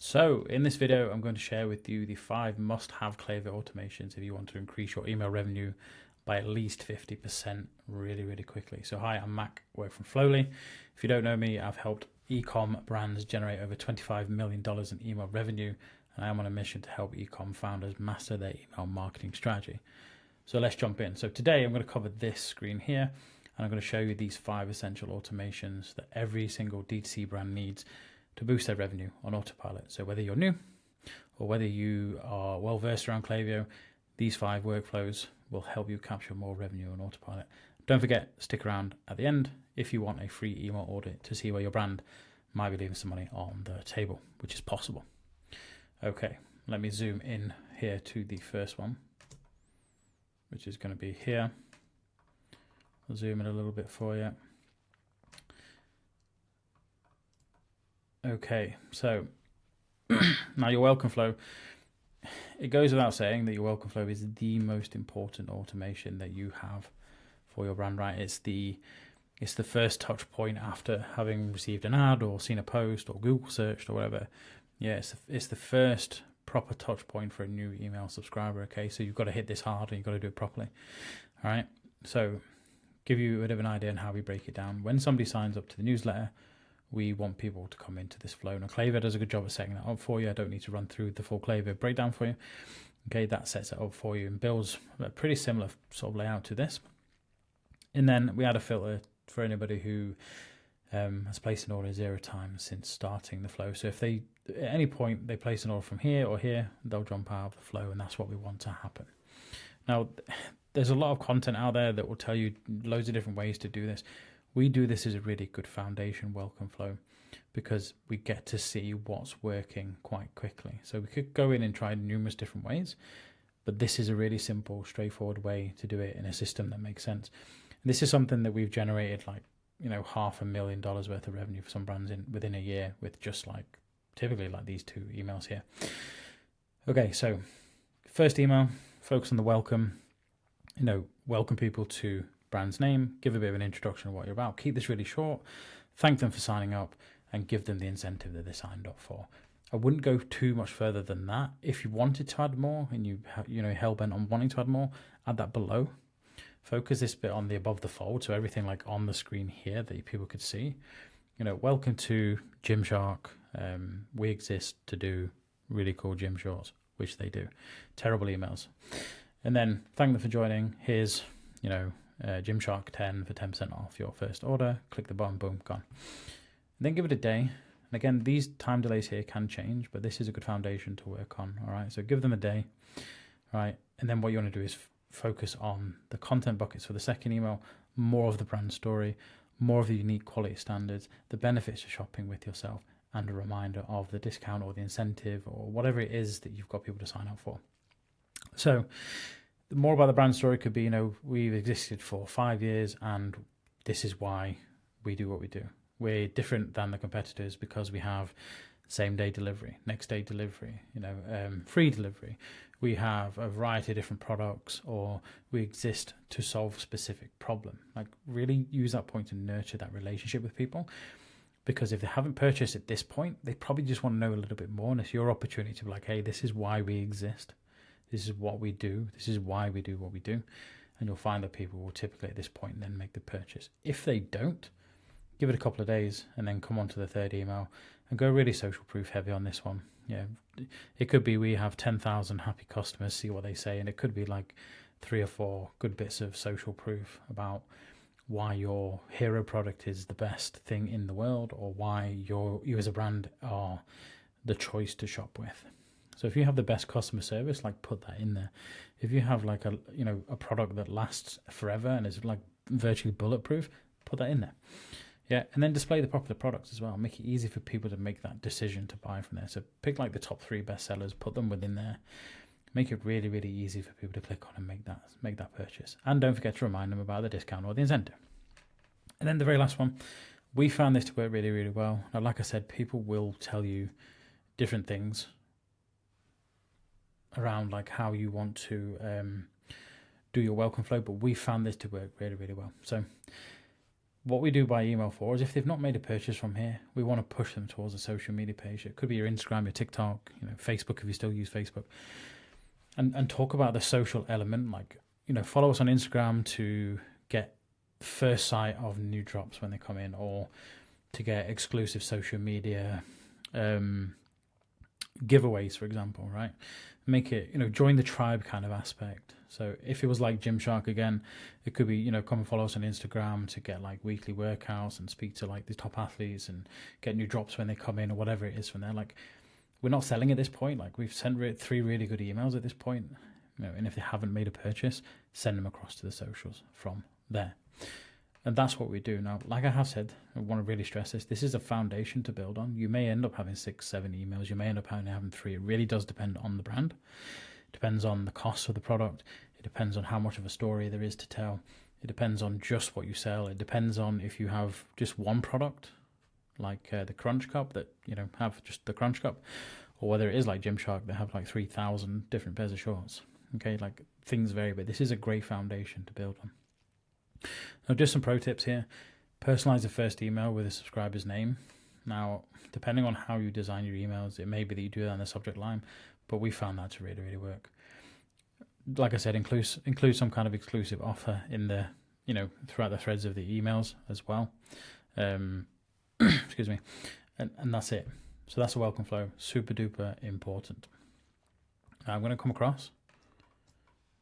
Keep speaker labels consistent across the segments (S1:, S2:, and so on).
S1: So in this video, I'm going to share with you the 5 must-have Klaviyo automations if you want to increase your email revenue by at least 50% really quickly. So hi, I'm Mac, work from Flowly. If you don't know me, I've helped Ecom brands generate over $25 million in email revenue, and I am on a mission to help Ecom founders master their email marketing strategy. So let's jump in. So today I'm going to cover this screen here, and I'm going to show you these 5 essential automations that every single D2C brand needs to boost their revenue on autopilot. So whether you're new or whether you are well versed around Klaviyo, these 5 workflows will help you capture more revenue on autopilot. Don't forget, stick around at the end if you want a free email audit to see where your brand might be leaving some money on the table, which is possible. Okay, let me zoom in here to the first one, which is going to be here. I'll zoom in a little bit for you. Okay, so now your welcome flow, it goes without saying that your welcome flow is the most important automation that you have for your brand, right? It's the first touch point after having received an ad or seen a post or Google searched or whatever. Yeah, it's the first proper touch point for a new email subscriber. Okay, so you've got to hit this hard and you've got to do it properly. All right, so give you a bit of an idea on how we break it down. When somebody signs up to the newsletter, we want people to come into this flow. Now, Klaviyo does a good job of setting that up for you. I don't need to run through the full Klaviyo breakdown for you. Okay, that sets it up for you and builds a pretty similar sort of layout to this. And then we add a filter for anybody who has placed an order 0 times since starting the flow. So if they, at any point, they place an order from here or here, they'll jump out of the flow, and that's what we want to happen. Now, there's a lot of content out there that will tell you loads of different ways to do this. We do this as a really good foundation welcome flow because we get to see what's working quite quickly. So we could go in and try numerous different ways, but this is a really simple, straightforward way to do it in a system that makes sense. And this is something that we've generated like, $500,000 worth of revenue for some brands within a year with just like typically like these 2 emails here. Okay, so first email, focus on the welcome. Welcome people to brand's name, give a bit of an introduction of what you're about, keep this really short, thank them for signing up, and give them the incentive that they signed up for. I wouldn't go too much further than that. If you wanted to add more and you hell-bent on wanting to add more, add that below. Focus this bit on the above the fold, so everything like on the screen here that people could see. Welcome to Gymshark. We exist to do really cool gym shorts, which they do. Terrible emails. And then thank them for joining. Here's, Gymshark 10 for 10% off your first order. Click the button, boom, gone. And then give it a day. And again, these time delays here can change, but this is a good foundation to work on. All right, so give them a day. All right, and then what you want to do is focus on the content buckets for the second email, more of the brand story, more of the unique quality standards, the benefits of shopping with yourself, and a reminder of the discount or the incentive or whatever it is that you've got people to sign up for. So more about the brand story could be, we've existed for 5 years and this is why we do what we do. We're different than the competitors because we have same day delivery, next day delivery, free delivery. We have a variety of different products, or we exist to solve a specific problem. Like really use that point to nurture that relationship with people, because if they haven't purchased at this point, they probably just want to know a little bit more, and it's your opportunity to be like, hey, this is why we exist. This is what we do. This is why we do what we do. And you'll find that people will typically at this point then make the purchase. If they don't, give it a couple of days and then come on to the third email and go really social proof heavy on this one. Yeah, it could be we have 10,000 happy customers, see what they say. And it could be like 3 or 4 good bits of social proof about why your hero product is the best thing in the world, or why you as a brand are the choice to shop with. So if you have the best customer service, like put that in there. If you have like a product that lasts forever and is like virtually bulletproof, put that in there. Yeah, and then display the popular products as well. Make it easy for people to make that decision to buy from there. So pick like the top 3 best sellers, put them within there. Make it really easy for people to click on and make that purchase. And don't forget to remind them about the discount or the incentive. And then the very last one, we found this to work really well. Now, like I said, people will tell you different things around like how you want to do your welcome flow, but we found this to work really well. So what we do by email for is if they've not made a purchase from here, we want to push them towards a social media page. It could be your Instagram, your TikTok, Facebook if you still use Facebook, and talk about the social element. Like, follow us on Instagram to get first sight of new drops when they come in, or to get exclusive social media giveaways, for example, right? Make it, join the tribe kind of aspect. So if it was like Gymshark again, it could be, come and follow us on Instagram to get like weekly workouts and speak to like the top athletes and get new drops when they come in, or whatever it is from there. Like, we're not selling at this point. Like, we've sent 3 really good emails at this point, and if they haven't made a purchase, send them across to the socials from there. And that's what we do. Now, like I have said, I want to really stress this is a foundation to build on. You may end up having 6, 7 emails. You may end up having 3. It really does depend on the brand. It depends on the cost of the product. It depends on how much of a story there is to tell. It depends on just what you sell. It depends on if you have just one product, like the Crunch Cup, that, have just the Crunch Cup, or whether it is like Gymshark that have like 3,000 different pairs of shorts. Okay, like, things vary, but this is a great foundation to build on. Now, just some pro tips here. Personalize the first email with a subscriber's name. Now, depending on how you design your emails, it may be that you do that in the subject line, but we found that to really, really work. Like I said, include some kind of exclusive offer in the, throughout the threads of the emails as well. Excuse me. And that's it. So that's a welcome flow. Super duper important. Now I'm going to come across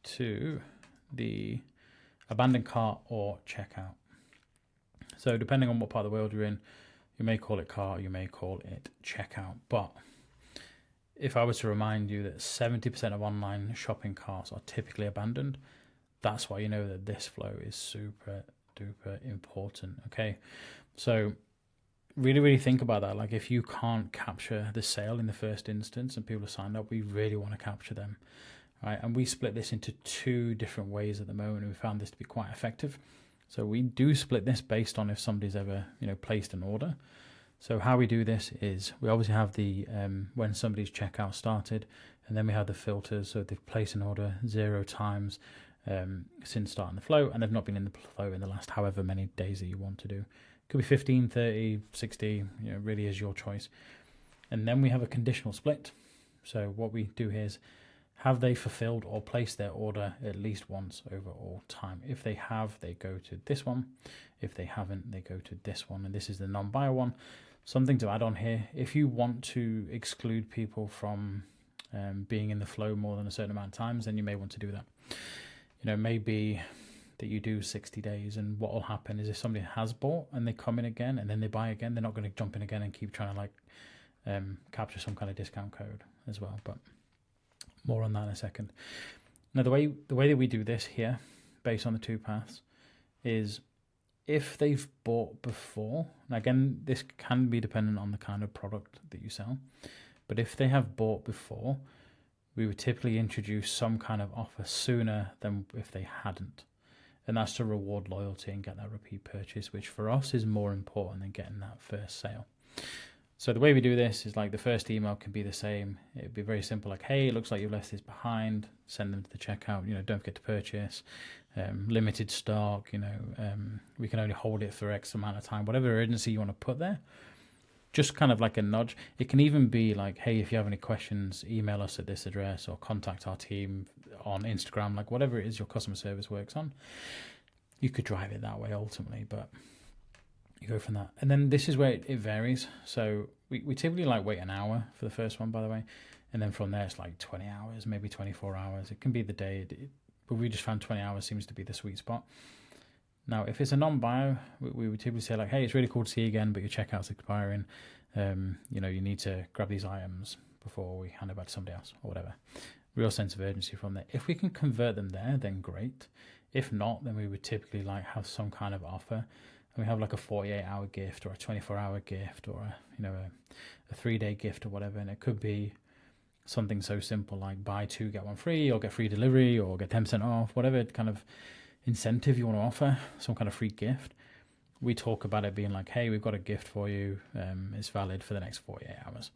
S1: to the abandoned cart or checkout. So depending on what part of the world you're in, you may call it cart, you may call it checkout. But if I was to remind you that 70% of online shopping carts are typically abandoned, that's why you know that this flow is super duper important. Okay, so really, really think about that. Like, if you can't capture the sale in the first instance and people are signed up, we really want to capture them. Right, and we split this into 2 different ways at the moment, and we found this to be quite effective. So we do split this based on if somebody's ever, placed an order. So how we do this is we obviously have the when somebody's checkout started, and then we have the filters. So if they've placed an order 0 times since starting the flow, and they've not been in the flow in the last however many days that you want to do. It could be 15, 30, 60, really is your choice. And then we have a conditional split. So what we do here is, have they fulfilled or placed their order at least once over all time? If they have, they go to this one. If they haven't, they go to this one. And this is the non-buyer one. Something to add on here, if you want to exclude people from being in the flow more than a certain amount of times, then you may want to do that. Maybe that you do 60 days, and what will happen is if somebody has bought and they come in again and then they buy again, they're not going to jump in again and keep trying to capture some kind of discount code as well. But more on that in a second. Now, the way that we do this here, based on the 2 paths, is if they've bought before. Now, again, this can be dependent on the kind of product that you sell, but if they have bought before, we would typically introduce some kind of offer sooner than if they hadn't. And that's to reward loyalty and get that repeat purchase, which for us is more important than getting that first sale. So the way we do this is, like, the first email can be the same. It'd be very simple, like, hey, it looks like you've left this behind. Send them to the checkout. Don't forget to purchase. Limited stock. We can only hold it for X amount of time. Whatever urgency you want to put there, just kind of like a nudge. It can even be like, hey, if you have any questions, email us at this address or contact our team on Instagram. Like, whatever it is your customer service works on, you could drive it that way ultimately, but you go from that. And then this is where it varies. So we typically wait an hour for the first one, by the way. And then from there, it's like 20 hours, maybe 24 hours. It can be the day, but we just found 20 hours seems to be the sweet spot. Now, if it's a non-bio, we would typically say, like, hey, it's really cool to see you again, but your checkout's expiring. You need to grab these items before we hand it back to somebody else or whatever. Real sense of urgency from there. If we can convert them there, then great. If not, then we would typically have some kind of offer. We have like a 48-hour gift or a 24-hour gift or a 3-day gift or whatever, and it could be something so simple like buy 2 get 1 free, or get free delivery, or get 10% off, whatever kind of incentive you want to offer, some kind of free gift. We talk about it being like, hey, we've got a gift for you. It's valid for the next 48 hours.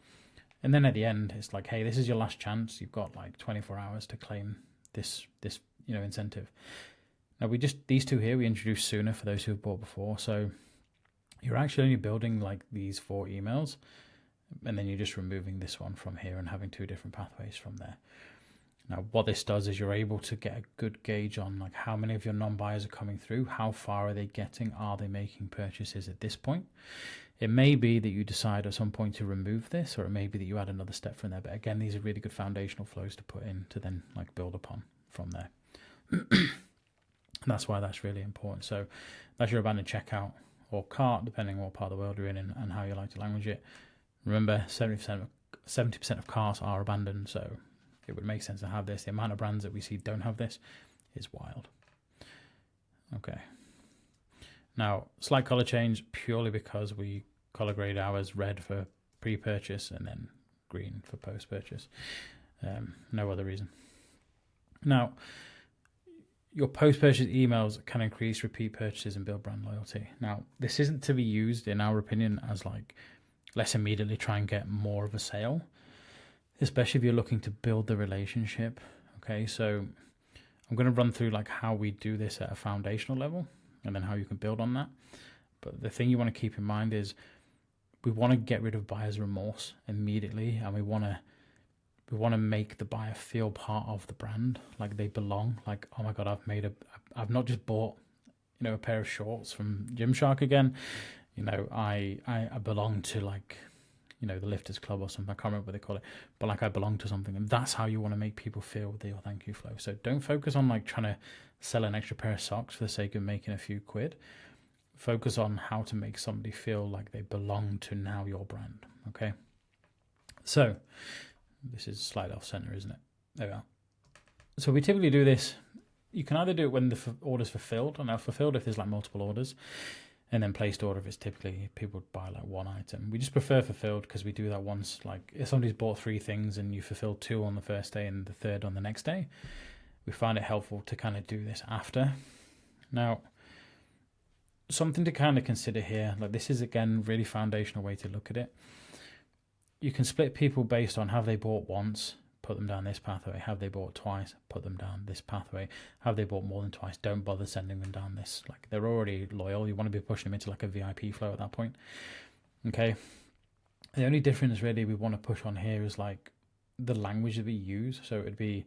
S1: And then at the end, it's like, hey, this is your last chance. You've got like 24 hours to claim this incentive. Now these two here we introduced sooner for those who have bought before. So you're actually only building like these 4 emails, and then you're just removing this one from here and having 2 different pathways from there. Now, what this does is you're able to get a good gauge on like how many of your non-buyers are coming through, how far are they getting, are they making purchases at this point. It may be that you decide at some point to remove this, or it may be that you add another step from there. But again, these are really good foundational flows to put in to then like build upon from there. That's why that's really important. So that's your abandoned checkout or cart, depending on what part of the world you're in and how you like to language it. Remember, 70% of carts are abandoned, so it would make sense to have this. The amount of brands that we see don't have this is wild. Okay. Now, slight color change purely because we color grade ours red for pre-purchase and then green for post-purchase. No other reason. Now, your post-purchase emails can increase repeat purchases and build brand loyalty. Now, this isn't to be used, in our opinion, as like, let's immediately try and get more of a sale, especially if you're looking to build the relationship. Okay, so I'm going to run through like how we do this at a foundational level and then how you can build on that. But the thing you want to keep in mind is we want to get rid of buyer's remorse immediately, and we want to make the buyer feel part of the brand, like they belong. Like, oh my god, I've not just bought, a pair of shorts from Gymshark again. I belong to like, the Lifters Club or something. I can't remember what they call it, but like I belong to something, and that's how you want to make people feel with your thank you flow. So don't focus on like trying to sell an extra pair of socks for the sake of making a few quid. Focus on how to make somebody feel like they belong to now your brand. Okay. So this is slightly off center, isn't it? There we are. So we typically do this. You can either do it when the order's fulfilled, and now fulfilled if there's like multiple orders, and then placed order if it's typically people buy like one item. We just prefer fulfilled because we do that once. Like if somebody's bought 3 things and you fulfill 2 on the first day and the 3rd on the next day, we find it helpful to kind of do this after. Now, something to kind of consider here, like this is again really foundational way to look at it. You can split people based on have they bought once, put them down this pathway. Have they bought twice, put them down this pathway. Have they bought more than twice, don't bother sending them down this. Like they're already loyal. You want to be pushing them into like a VIP flow at that point. Okay. The only difference really we want to push on here is like the language that we use. So it would be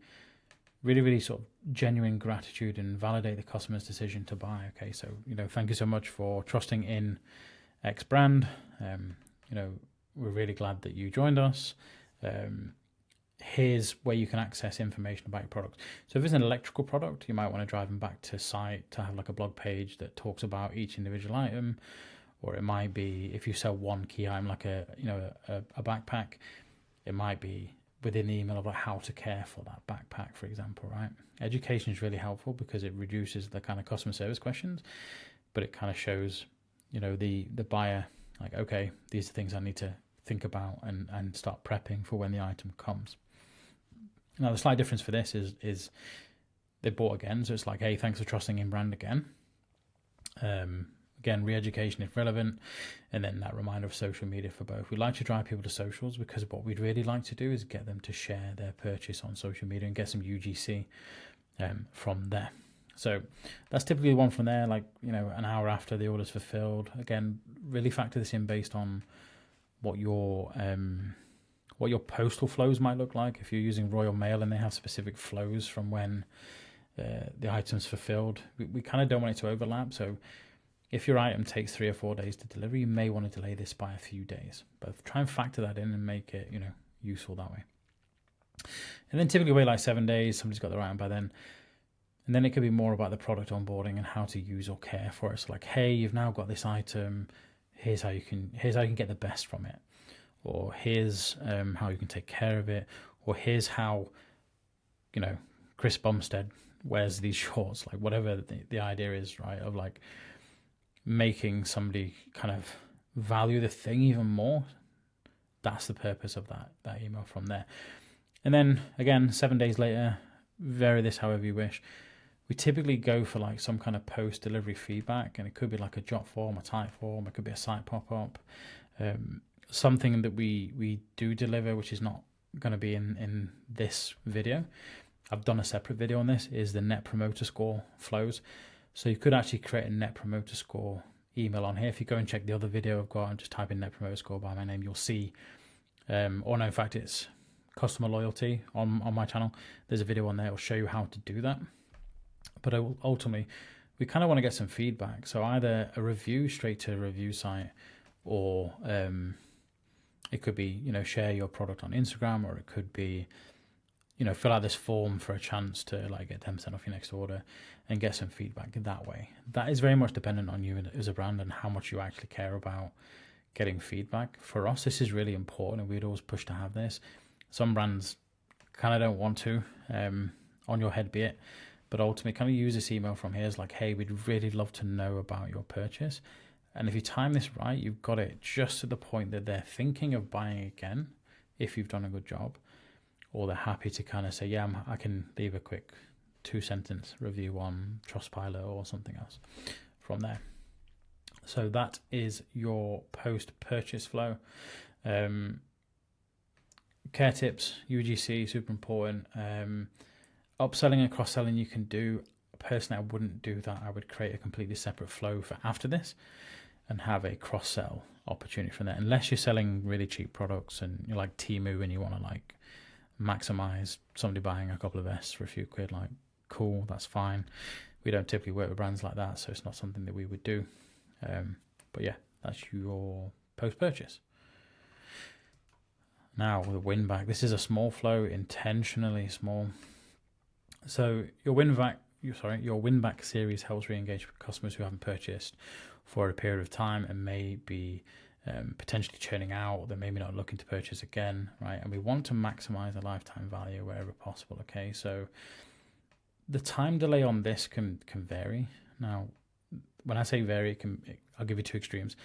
S1: really, really sort of genuine gratitude and validate the customer's decision to buy. Okay. So, thank you so much for trusting in X brand. We're really glad that you joined us. Here's where you can access information about your product. So if it's an electrical product, you might want to drive them back to site to have like a blog page that talks about each individual item. Or it might be if you sell one key item, like a backpack, it might be within the email of like how to care for that backpack, for example, right? Education is really helpful because it reduces the kind of customer service questions, but it kind of shows, the buyer like, okay, these are things I need to think about and start prepping for when the item comes. Now, the slight difference for this is they bought again. So it's like, hey, thanks for trusting in brand again. Again, re-education if relevant. And then that reminder of social media for both. We like to drive people to socials because what we'd really like to do is get them to share their purchase on social media and get some UGC from there. So that's typically one from there, like, an hour after the order's fulfilled. Again, really factor this in based on what your postal flows might look like. If you're using Royal Mail and they have specific flows from when the item's fulfilled, we kind of don't want it to overlap. So if your item takes 3 or 4 days to deliver, you may want to delay this by a few days. But try and factor that in and make it, useful that way. And then typically wait like 7 days. Somebody's got their item by then. And then it could be more about the product onboarding and how to use or care for it. So like, hey, you've now got this item. Here's how you can get the best from it. Or here's how you can take care of it. Or here's how, Chris Bumstead wears these shorts. Like whatever the idea is, right? Of like making somebody kind of value the thing even more. That's the purpose of that email from there. And then again, 7 days later, vary this however you wish. We typically go for like some kind of post-delivery feedback, and it could be like a jot form, a type form, it could be a site pop-up, something that we do deliver, which is not going to be in this video, I've done a separate video on this, is the Net Promoter Score flows. So you could actually create a Net Promoter Score email on here. If you go and check the other video I've got and just type in Net Promoter Score by my name, you'll see, or no, in fact, it's customer loyalty on my channel. There's a video on there. It'll show you how to do that. But ultimately, we kind of want to get some feedback. So either a review straight to a review site, or it could be, share your product on Instagram, or it could be, fill out this form for a chance to like get 10% off your next order and get some feedback that way. That is very much dependent on you as a brand and how much you actually care about getting feedback. For us, this is really important, and we'd always push to have this. Some brands kind of don't want to, on your head be it, but ultimately kind of use this email from here as like, hey, we'd really love to know about your purchase. And if you time this right, you've got it just to the point that they're thinking of buying again if you've done a good job, or they're happy to kind of say, yeah, I can leave a quick 2-sentence review on Trustpilot or something else from there. So that is your post-purchase flow. Care tips, UGC, super important. Upselling and cross-selling you can do. Personally, I wouldn't do that. I would create a completely separate flow for after this and have a cross-sell opportunity from there. Unless you're selling really cheap products and you're like Temu and you want to like maximize somebody buying a couple of vests for a few quid, like cool, that's fine. We don't typically work with brands like that, so it's not something that we would do. But yeah, that's your post-purchase. Now the win back. This is a small flow, intentionally small. So your win back series helps re-engage customers who haven't purchased for a period of time and may be potentially churning out. They're maybe not looking to purchase again, right? And we want to maximize the lifetime value wherever possible. Okay, so the time delay on this can vary. Now, when I say vary, I'll give you two extremes.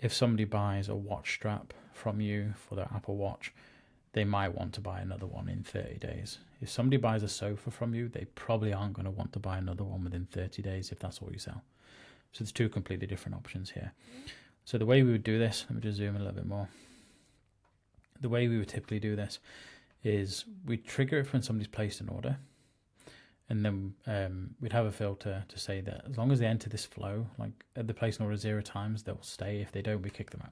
S1: If somebody buys a watch strap from you for their Apple Watch, they might want to buy another one in 30 days. If somebody buys a sofa from you, they probably aren't going to want to buy another one within 30 days if that's all you sell. So there's two completely different options here. So the way we would do this, let me just zoom in a little bit more. The way we would typically do this is we'd trigger it when somebody's placed an order, and then we'd have a filter to say that as long as they enter this flow, like at the place an order 0 times, they'll stay. If they don't, we kick them out.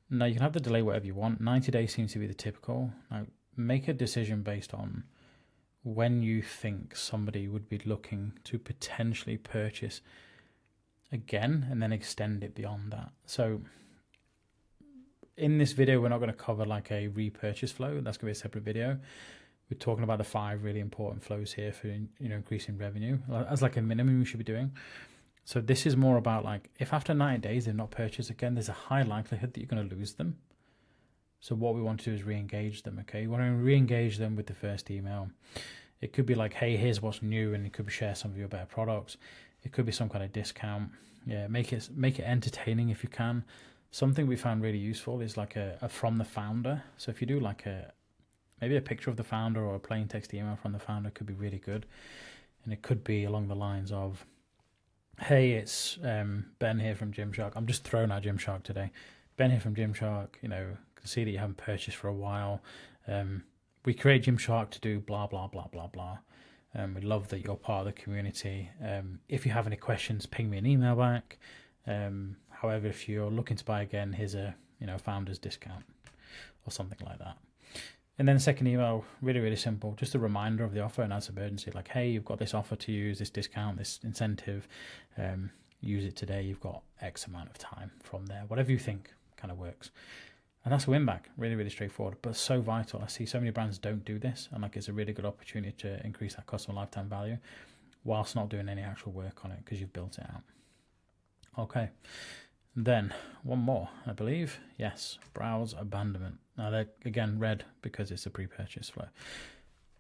S1: Now you can have the delay whatever you want. 90 days seems to be the typical. Now make a decision based on when you think somebody would be looking to potentially purchase again, and then extend it beyond that. So in this video, we're not going to cover like a repurchase flow. That's going to be a separate video. We're talking about the 5 really important flows here for increasing revenue as like a minimum we should be doing. So this is more about like, if after 90 days they've not purchased again, there's a high likelihood that you're going to lose them. So what we want to do is re-engage them, okay? You want to re-engage them with the first email. It could be like, hey, here's what's new, and it could be share some of your better products. It could be some kind of discount. Yeah, make it entertaining if you can. Something we found really useful is like a from the founder. So if you do like maybe a picture of the founder or a plain text email from the founder could be really good. And it could be along the lines of, hey, it's Ben here from Gymshark. I'm just throwing out Gymshark today. Ben here from Gymshark, can see that you haven't purchased for a while. We create Gymshark to do blah, blah, blah, blah, blah. We love that you're part of the community. If you have any questions, ping me an email back. However, if you're looking to buy again, here's a founder's discount or something like that. And then the second email, really, really simple, just a reminder of the offer and adds urgency, like, hey, you've got this offer to use, this discount, this incentive. Use it today. You've got X amount of time from there. Whatever you think kind of works. And that's a win back. Really, really straightforward, but so vital. I see so many brands don't do this, and like it's a really good opportunity to increase that customer lifetime value whilst not doing any actual work on it because you've built it out. Okay. Then one more, I believe. Yes, browse abandonment. Now they're again red because it's a pre-purchase flow.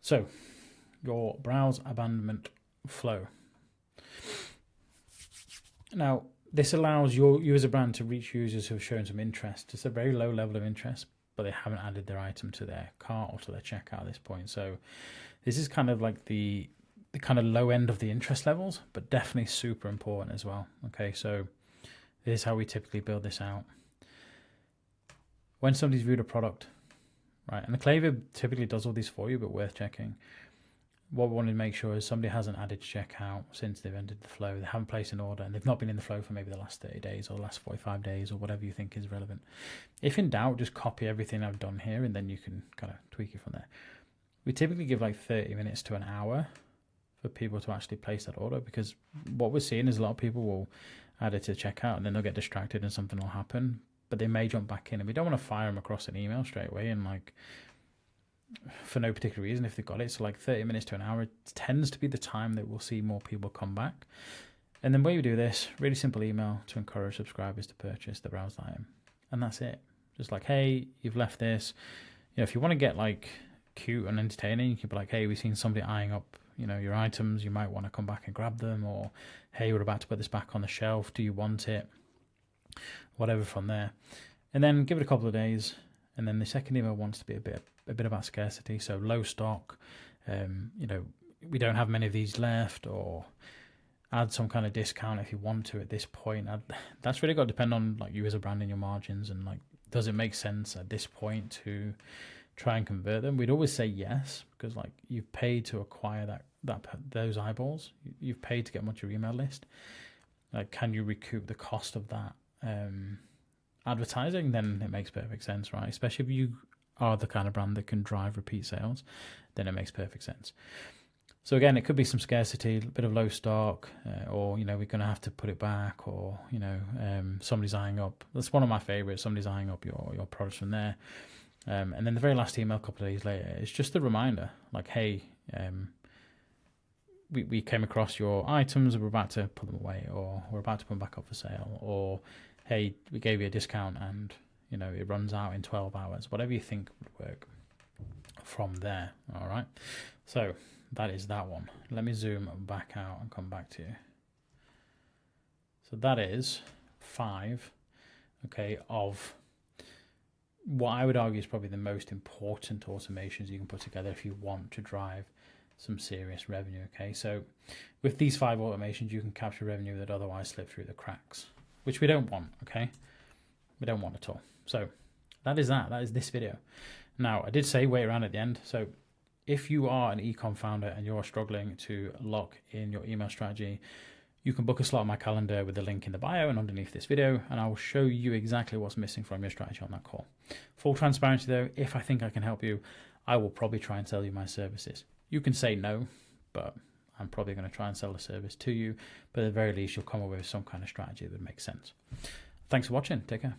S1: So your browse abandonment flow. Now this allows you as a brand to reach users who have shown some interest. It's a very low level of interest, but they haven't added their item to their cart or to their checkout at this point. So this is kind of like the kind of low end of the interest levels, but definitely super important as well. Okay, so this is how we typically build this out. When somebody's viewed a product, right, and the Klaviyo typically does all these for you, but worth checking. what we want to make sure is somebody hasn't added to checkout since they've entered the flow, they haven't placed an order, and they've not been in the flow for maybe the last 30 days or the last 45 days or whatever you think is relevant. If in doubt, just copy everything I've done here and then you can kind of tweak it from there. We typically give like 30 minutes to an hour for people to actually place that order, because what we're seeing is a lot of people will add it to checkout and then they'll get distracted and something will happen, but they may jump back in, and we don't want to fire them across an email straight away and like for no particular reason if they've got it. So like 30 minutes to an hour tends to be the time that we'll see more people come back. And then the way we do this, really simple email to encourage subscribers to purchase the browsed item, and that's it. Just like, hey, you've left this. You know, if you want to get like cute and entertaining, you could be like, hey, we've seen somebody eyeing up, you know, your items, you might want to come back and grab them, or hey, we're about to put this back on the shelf, do you want it? Whatever from there. And then give it a couple of days, and then the second email wants to be a bit about scarcity, so low stock, you know, we don't have many of these left, or add some kind of discount if you want to at this point. That's really got to depend on like you as a brand and your margins, and like, does it make sense at this point to try and convert them? We'd always say yes, because like you've paid to acquire those eyeballs, you've paid to get them onto your email list. Like, can you recoup the cost of that advertising? Then it makes perfect sense, right? Especially if you are the kind of brand that can drive repeat sales, then it makes perfect sense. So again, it could be some scarcity, a bit of low stock, or, you know, we're going to have to put it back, or, you know, somebody's eyeing up. That's one of my favorites. Somebody's eyeing up your products from there. And then the very last email a couple of days later, it's just a reminder, like, hey, we came across your items, we're about to put them away, or we're about to put them back up for sale, or hey, we gave you a discount and, you know, it runs out in 12 hours, whatever you think would work from there. All right. So that is that one. Let me zoom back out and come back to you. So that is 5, okay, of what I would argue is probably the most important automations you can put together if you want to drive some serious revenue. Okay, so with these 5 automations, you can capture revenue that otherwise slip through the cracks, which we don't want. Okay, we don't want at all. So that is this video. Now, I did say wait around at the end. So if you are an ecom founder and you're struggling to lock in your email strategy, you can book a slot on my calendar with the link in the bio and underneath this video, and I will show you exactly what's missing from your strategy on that call. Full transparency though, if I think I can help you, I will probably try and sell you my services. You can say no, but I'm probably going to try and sell the service to you. But at the very least, you'll come up with some kind of strategy that would make sense. Thanks for watching. Take care.